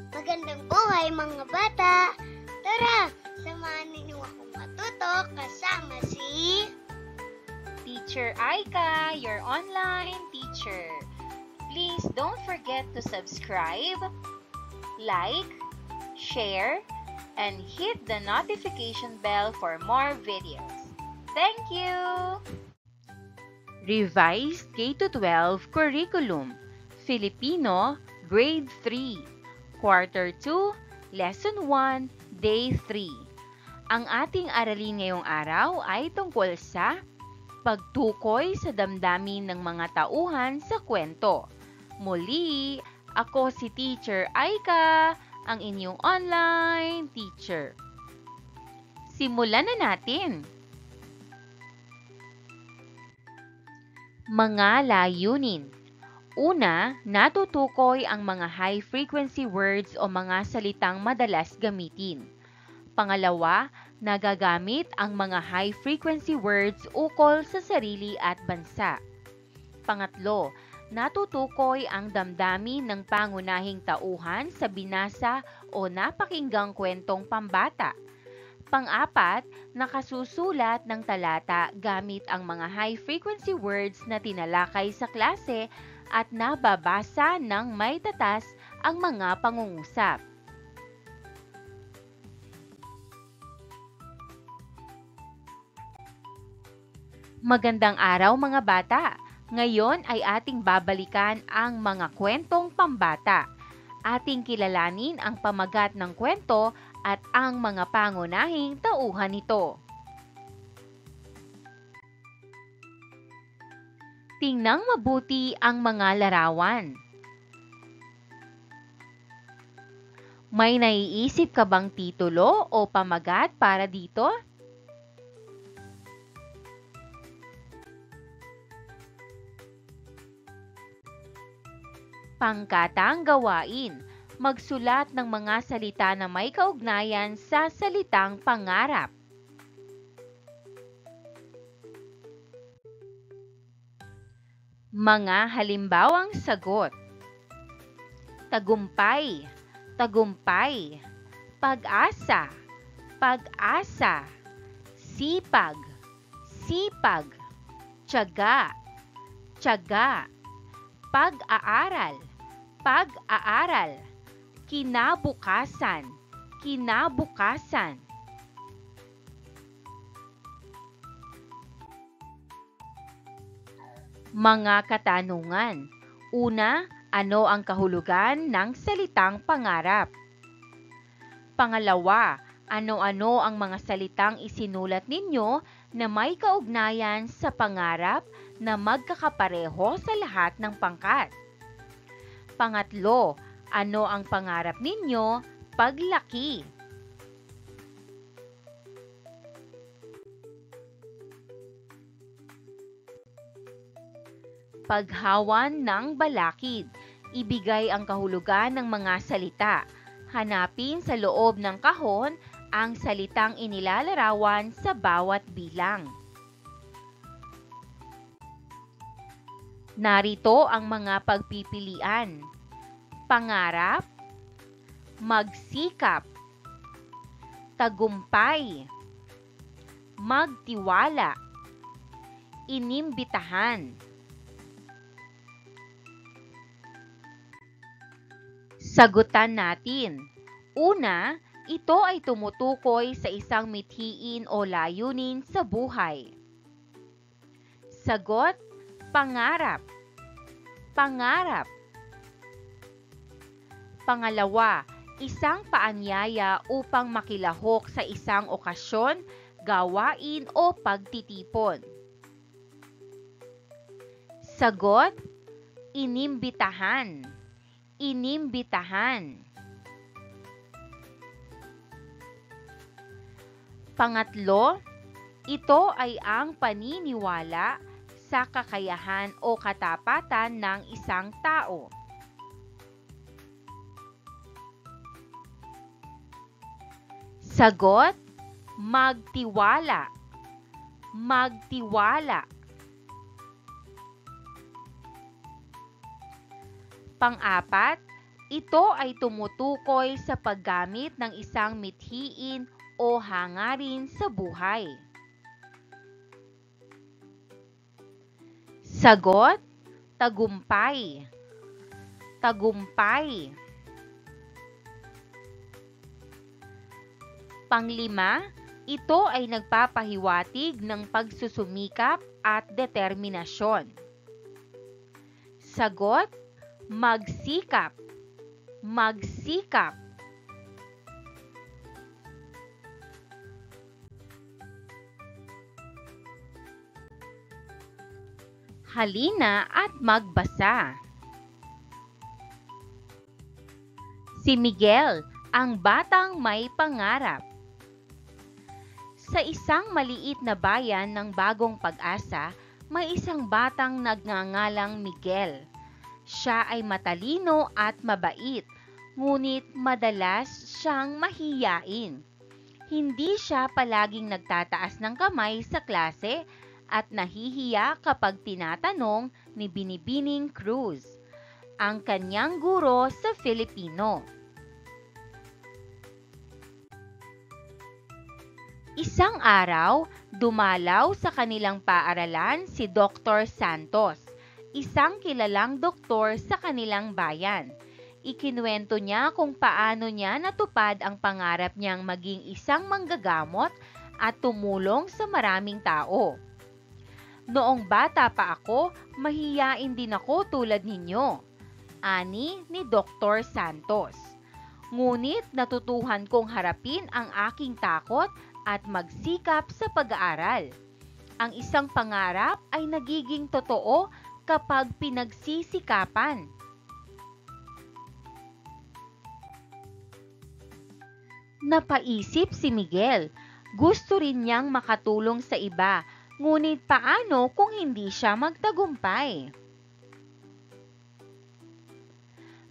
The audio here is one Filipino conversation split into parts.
Magandang buhay mga bata! Tara, samahan ninyo akong matuto kasama si Teacher Aika, your online teacher. Please don't forget to subscribe, like, share, and hit the notification bell for more videos. Thank you! Revised K-12 Curriculum, Filipino, Grade 3. Quarter 2, Lesson 1, Day 3. Ang ating aralin ngayong araw ay tungkol sa pagtukoy sa damdamin ng mga tauhan sa kwento. Muli, ako si Teacher Aika, ang inyong online teacher. Simulan na natin. Mga layunin. Una, natutukoy ang mga high-frequency words o mga salitang madalas gamitin. Pangalawa, nagagamit ang mga high-frequency words ukol sa sarili at bansa. Pangatlo, natutukoy ang damdamin ng pangunahing tauhan sa binasa o napakinggang kwentong pambata. Pang-apat, nakasusulat ng talata gamit ang mga high-frequency words na tinalakay sa klase at nababasa ng may tatas ang mga pangungusap. Magandang araw mga bata! Ngayon ay ating babalikan ang mga kwentong pambata. Ating kilalanin ang pamagat ng kwento at ang mga pangunahing tauhan nito. Tingnan mabuti ang mga larawan. May naiisip ka bang titulo o pamagat para dito? Pangkatang gawain. Magsulat ng mga salita na may kaugnayan sa salitang pangarap. Mga halimbawang sagot. Tagumpay, tagumpay. Pag-asa, pag-asa. Sipag, sipag. Tiyaga, tiyaga. Pag-aaral, pag-aaral. Kinabukasan, kinabukasan. Mga katanungan. Una, ano ang kahulugan ng salitang pangarap? Pangalawa, ano-ano ang mga salitang isinulat ninyo na may kaugnayan sa pangarap na magkakapareho sa lahat ng pangkat? Pangatlo, ano ang pangarap ninyo paglaki? Paghawan ng balakid. Ibigay ang kahulugan ng mga salita. Hanapin sa loob ng kahon ang salitang inilalarawan sa bawat bilang. Narito ang mga pagpipilian. Pangarap, magsikap, tagumpay, magtiwala, inimbitahan. Sagutan natin. Una, ito ay tumutukoy sa isang mithiin o layunin sa buhay. Sagot, pangarap, pangarap. Pangalawa, isang paanyaya upang makilahok sa isang okasyon, gawain o pagtitipon. Sagot, inimbitahan, inimbitahan. Pangatlo, ito ay ang paniniwala sa kakayahan o katapatan ng isang tao. Sagot, magtiwala, magtiwala. Pang-apat, Ito ay tumutukoy sa paggamit ng isang mithiin o hangarin sa buhay. Sagot, tagumpay. Tagumpay. Panglima, ito ay nagpapahiwatig ng pagsusumikap at determinasyon. Sagot, magsikap. Magsikap. Halina at magbasa. Si Miguel, ang batang may pangarap. Sa isang maliit na bayan ng Bagong Pag-asa, may isang batang nagngangalang Miguel. Siya ay matalino at mabait, ngunit madalas siyang mahiyain. Hindi siya palaging nagtataas ng kamay sa klase at nahihiya kapag tinatanong ni Binibining Cruz, ang kanyang guro sa Filipino. Isang araw, dumalaw sa kanilang paaralan si Dr. Santos, isang kilalang doktor sa kanilang bayan. Ikinuwento niya kung paano niya natupad ang pangarap niyang maging isang manggagamot at tumulong sa maraming tao. Noong bata pa ako, mahiyain din ako tulad ninyo, ani ni Dr. Santos. Ngunit natutuhan kong harapin ang aking takot at magsikap sa pag-aaral. Ang isang pangarap ay nagiging totoo kapag pinagsisikapan. Napaisip si Miguel. Gusto rin niyang makatulong sa iba, ngunit paano kung hindi siya magtagumpay?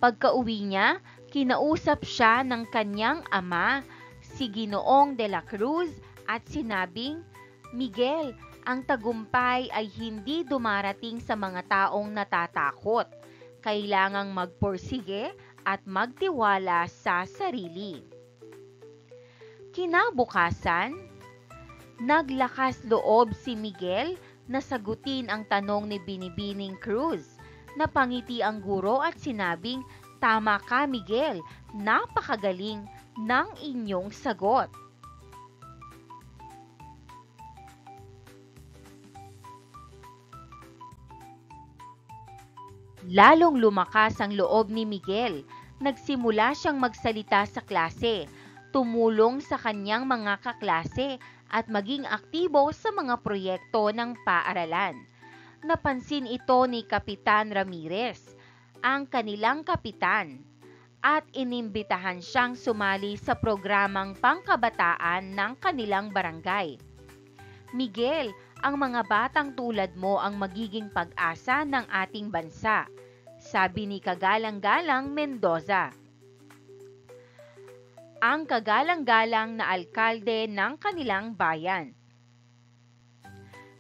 Pagka-uwi niya, kinausap siya ng kanyang ama, si Ginoong de la Cruz, at sinabing, Miguel, ang tagumpay ay hindi dumarating sa mga taong natatakot. Kailangang magpursige at magtiwala sa sarili. Kinabukasan, naglakas loob si Miguel na sagutin ang tanong ni Binibining Cruz. Napangiti ang guro at sinabing, tama ka Miguel, napakagaling ng inyong sagot. Lalong lumakas ang loob ni Miguel. Nagsimula siyang magsalita sa klase, tumulong sa kanyang mga kaklase at maging aktibo sa mga proyekto ng paaralan. Napansin ito ni Kapitan Ramirez, ang kanilang kapitan, at inimbitahan siyang sumali sa programang pangkabataan ng kanilang barangay. Miguel, ang mga batang tulad mo ang magiging pag-asa ng ating bansa, sabi ni Kagalang-Galang Mendoza, ang kagalang-galang na alkalde ng kanilang bayan.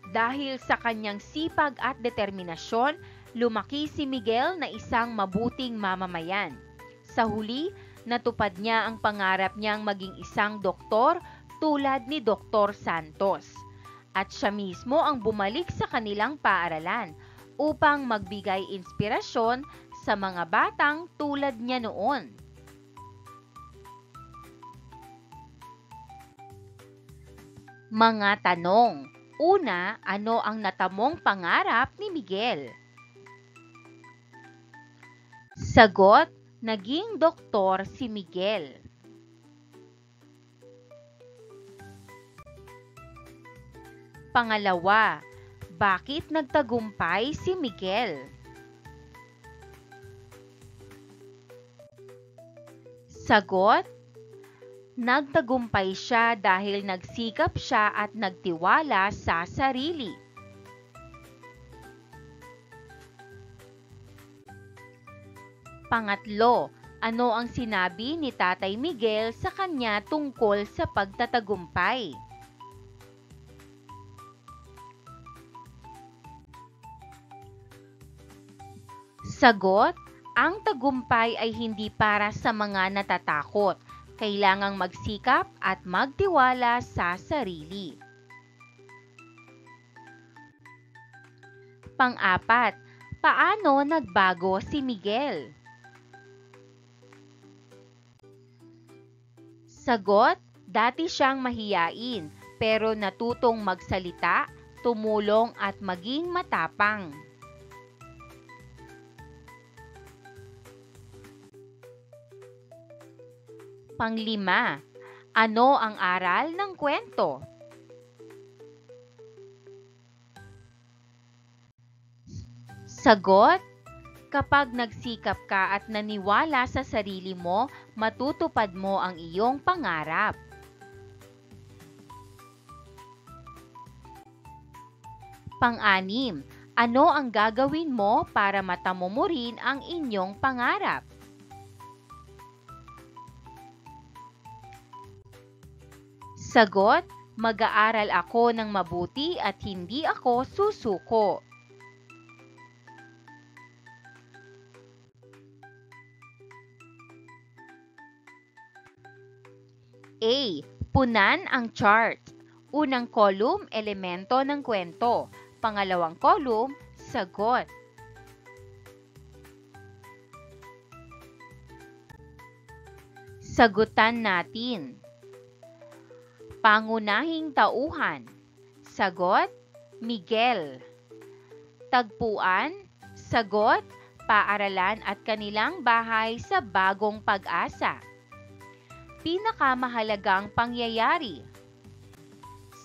Dahil sa kanyang sipag at determinasyon, lumaki si Miguel na isang mabuting mamamayan. Sa huli, natupad niya ang pangarap niyang maging isang doktor tulad ni Dr. Santos. At siya mismo ang bumalik sa kanilang paaralan upang magbigay inspirasyon sa mga batang tulad niya noon. Mga tanong. Una, ano ang natamong pangarap ni Miguel? Sagot, naging doktor si Miguel. Pangalawa, bakit nagtagumpay si Miguel? Sagot, nagtagumpay siya dahil nagsikap siya at nagtiwala sa sarili. Pangatlo, ano ang sinabi ni Tatay Miguel sa kanya tungkol sa pagtatagumpay? Sagot, Ang tagumpay ay hindi para sa mga natatakot. Kailangang magsikap at magtiwala sa sarili. Pang-apat, paano nagbago si Miguel? Sagot, dati siyang mahiyain pero natutong magsalita, tumulong at maging matapang. Panglima, ano ang aral ng kwento? Sagot, kapag nagsikap ka at naniwala sa sarili mo, matutupad mo ang iyong pangarap. Pang-anim, ano ang gagawin mo para matamo mo rin ang inyong pangarap? Sagot, mag-aaral ako ng mabuti at hindi ako susuko. A. Punan ang chart. Unang column, elemento ng kwento. Pangalawang column, sagot. Sagutan natin. Pangunahing tauhan. Sagot, Miguel. Tagpuan, sagot, paaralan at kanilang bahay sa Bagong Pag-asa. Pinakamahalagang pangyayari.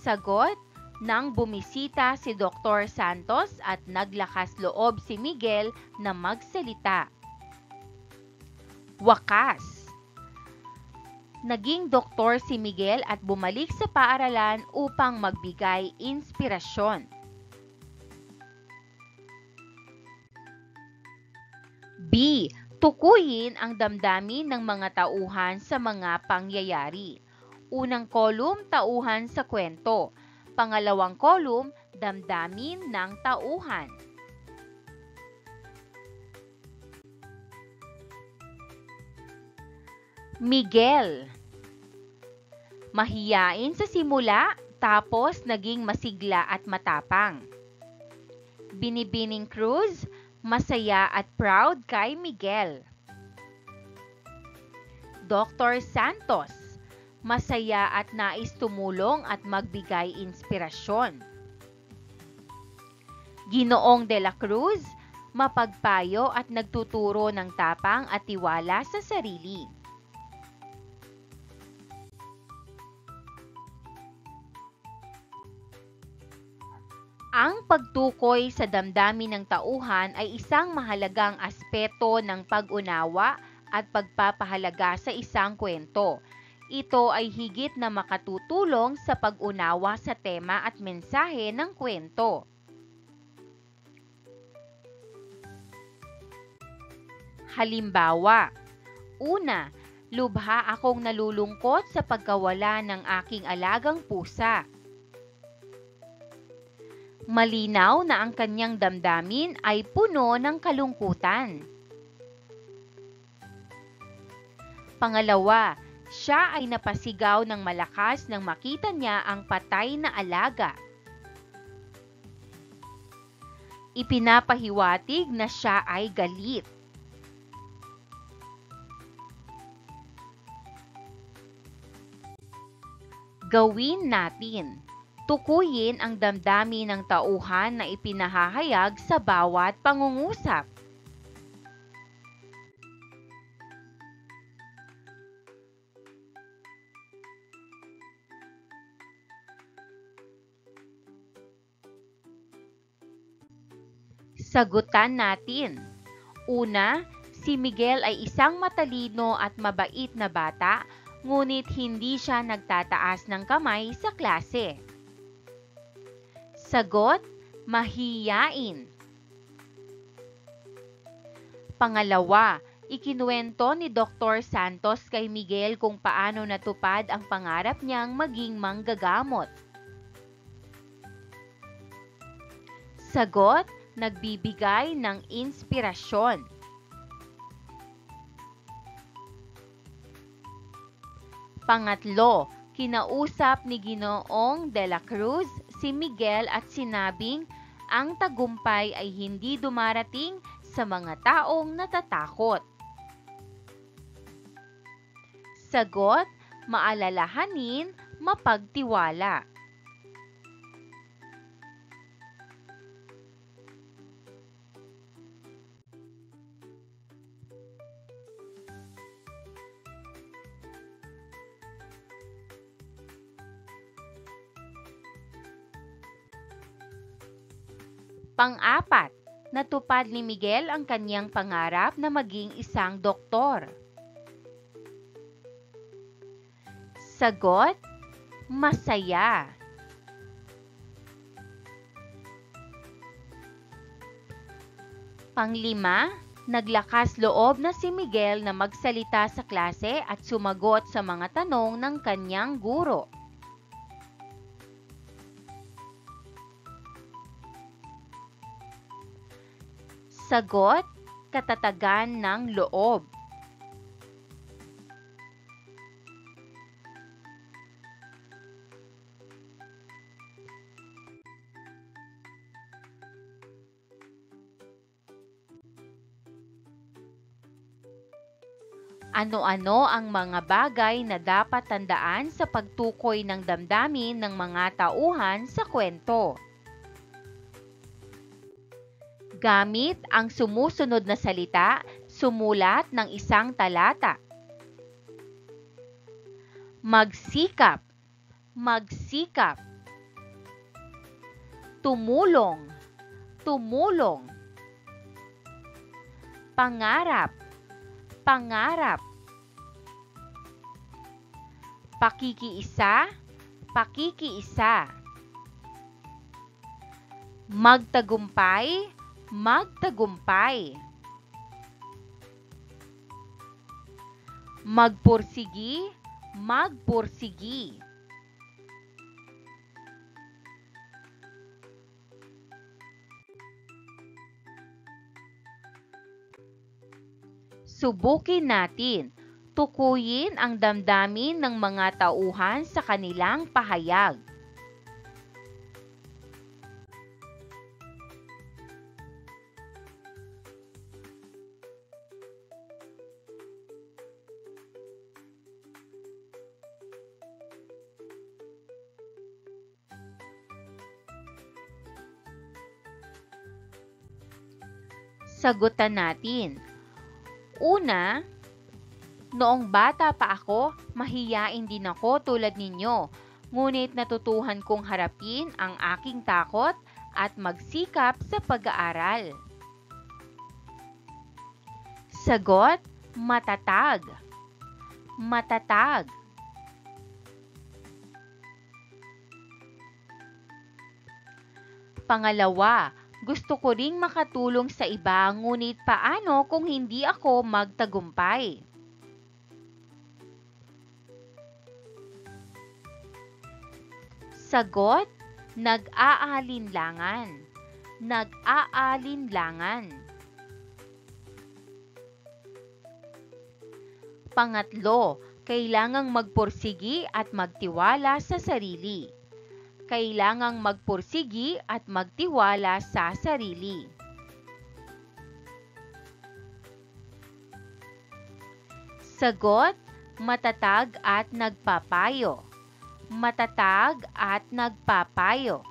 Sagot, nang bumisita si Dr. Santos at naglakas loob si Miguel na magsalita. Wakas. Naging doktor si Miguel at bumalik sa paaralan upang magbigay inspirasyon. B. Tukuyin ang damdamin ng mga tauhan sa mga pangyayari. Unang kolum, tauhan sa kwento. Pangalawang kolum, damdamin ng tauhan. Miguel. Mahiyain sa simula, tapos naging masigla at matapang. Binibining Cruz, masaya at proud kay Miguel. Dr. Santos, masaya at nais tumulong at magbigay inspirasyon. Ginoong de la Cruz, mapagpayo at nagtuturo ng tapang at tiwala sa sarili. Ang pagtukoy sa damdamin ng tauhan ay isang mahalagang aspeto ng pag-unawa at pagpapahalaga sa isang kwento. Ito ay higit na makatutulong sa pag-unawa sa tema at mensahe ng kwento. Halimbawa, una, lubha akong nalulungkot sa pagkawala ng aking alagang pusa. Malinaw na ang kanyang damdamin ay puno ng kalungkutan. Pangalawa, siya ay napasigaw ng malakas nang makita niya ang patay na alaga. Ipinapahiwatig na siya ay galit. Gawin natin. Tukuyin ang damdamin ng tauhan na ipinahahayag sa bawat pangungusap. Sagutan natin. Una, si Miguel ay isang matalino at mabait na bata, ngunit hindi siya nagtataas ng kamay sa klase. Sagot, mahiyain. Pangalawa, ikinuwento ni Dr. Santos kay Miguel kung paano natupad ang pangarap niyang maging manggagamot. Sagot, nagbibigay ng inspirasyon. Pangatlo, kinausap ni Ginoong de la Cruz si Miguel at sinabing ang tagumpay ay hindi dumarating sa mga taong natatakot. Sagot, maalalahanin, mapagtiwala. Pang-apat, natupad ni Miguel ang kanyang pangarap na maging isang doktor. Sagot, masaya. Panglima, naglakas loob na si Miguel na magsalita sa klase at sumagot sa mga tanong ng kanyang guro. Sagot, katatagan ng loob. Ano-ano ang mga bagay na dapat tandaan sa pagtukoy ng damdamin ng mga tauhan sa kwento? Gamit ang sumusunod na salita, sumulat ng isang talata. Magsikap, magsikap. Tumulong, tumulong. Pangarap, pangarap. Pakikiisa, pakikiisa. Magtagumpay, magtagumpay. Magpursigi, magpursigi. Subukin natin. Tukuyin ang damdamin ng mga tauhan sa kanilang pahayag. Sagutan natin. Una, noong bata pa ako, mahiyain din ako tulad ninyo, ngunit natutuhan kong harapin ang aking takot at magsikap sa pag-aaral. Sagot, matatag. Matatag. Pangalawa, gusto ko ring makatulong sa iba, ngunit paano kung hindi ako magtagumpay? Sagot, nag-aalinlangan. Nag-aalinlangan. Pangatlo, kailangang magpursigi at magtiwala sa sarili. Kailangang magpursigi at magtiwala sa sarili. Sagot, matatag at nagpapayo. Matatag at nagpapayo.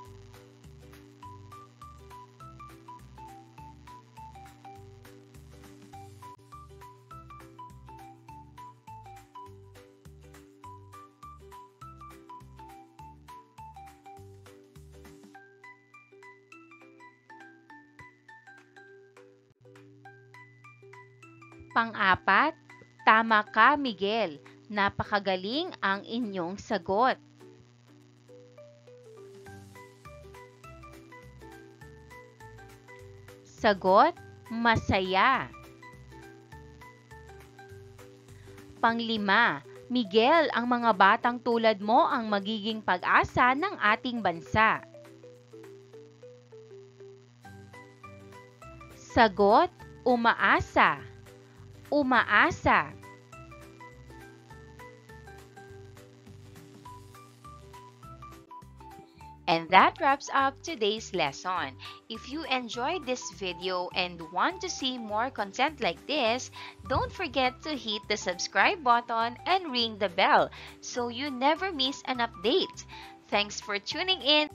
Pang-apat, tama ka, Miguel. Napakagaling ang inyong sagot. Sagot, masaya. Panglima, Miguel, ang mga batang tulad mo ang magiging pag-asa ng ating bansa. Sagot, umaasa. Umaasa. And that wraps up today's lesson. If you enjoyed this video and want to see more content like this, don't forget to hit the subscribe button and ring the bell so you never miss an update. Thanks for tuning in.